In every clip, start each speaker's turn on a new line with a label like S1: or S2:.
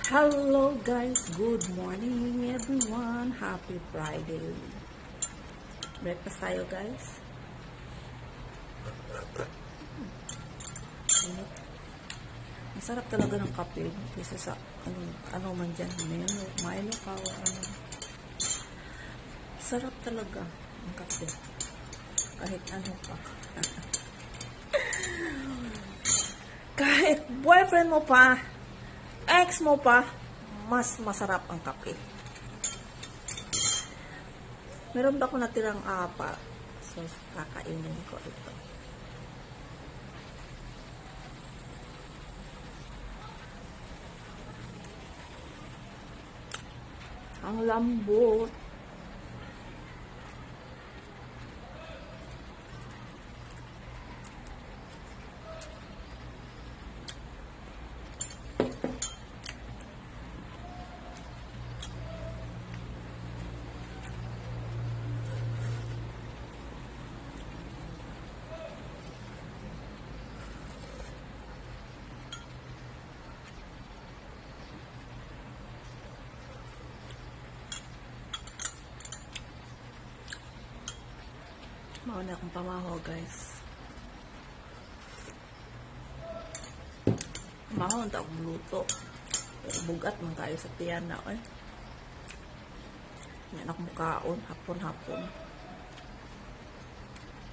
S1: Hello guys, good morning everyone. Happy Friday. Breakfast tayo guys. Masarap talaga ng kape kaysa sa ano man dyan, Milo ka o ano. Sarap talaga ang kape. Kahit ano pa. Kahit boyfriend mo pa, ex mo pa, mas masarap ang kape. Meron ba ako natirang apa? So, kakainin ko ito. Ang lambot. Mauna akong pamaho, guys. Pamaho, hindi akong luto. Pero bugat man tayo sa tiyan na, eh. Yan akong kaon, hapon-hapon.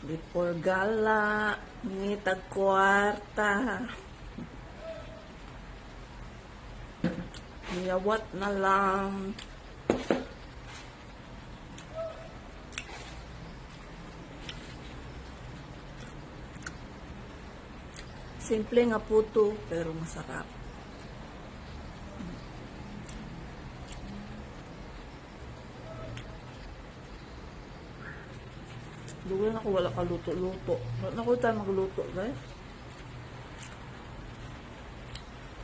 S1: Before gala, ngitag kwarta. Niyawat na lang. Simple nga po to, pero masarap. Dugo na ako wala ka luto-luto. Wala na ko tayo magluto, guys.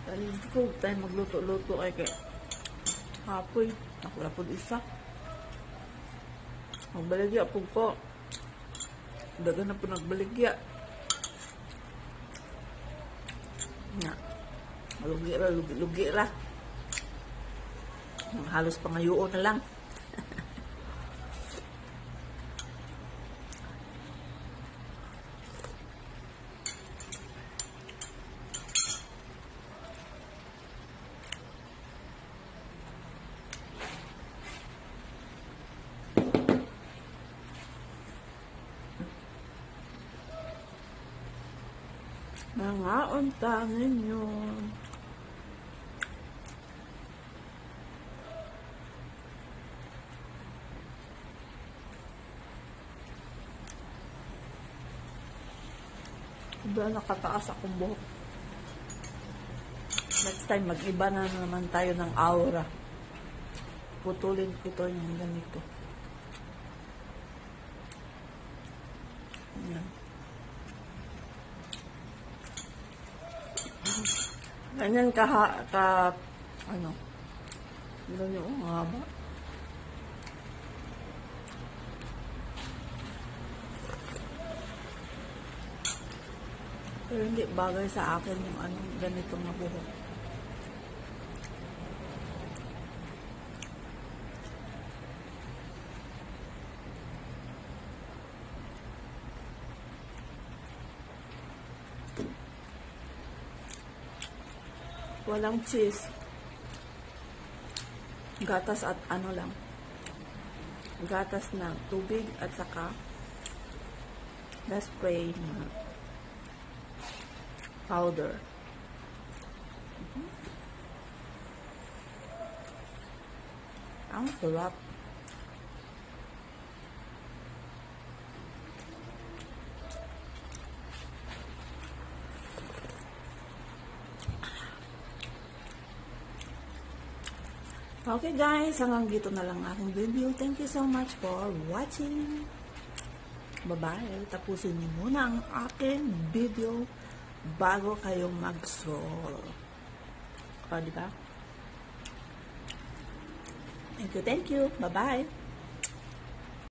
S1: Dahil hindi ko tayo magluto-luto ay kaya hapoy. Ako na po isa. Magbaligya po ko. Daga na po nagbaligya. Nga. Lugi ra. Halos pangayoon na lang. Mga untangin yun. Diba nakataas akong buhok. Next time, mag-iba na naman tayo ng aura. Putulin ko ito yung ganito. Yan. Ganyan ano, ganyan, ang haba. Pero hindi bagay sa akin yung ganito na buhok. Walang cheese. Gatas at ano lang. Gatas na tubig at saka spray na powder. Ang sarap. Okay guys, hanggang dito na lang aking video. Thank you so much for watching. Bye-bye. Tapusin niyo muna ang aking video bago kayo mag-scroll. O, diba? Thank you. Bye-bye.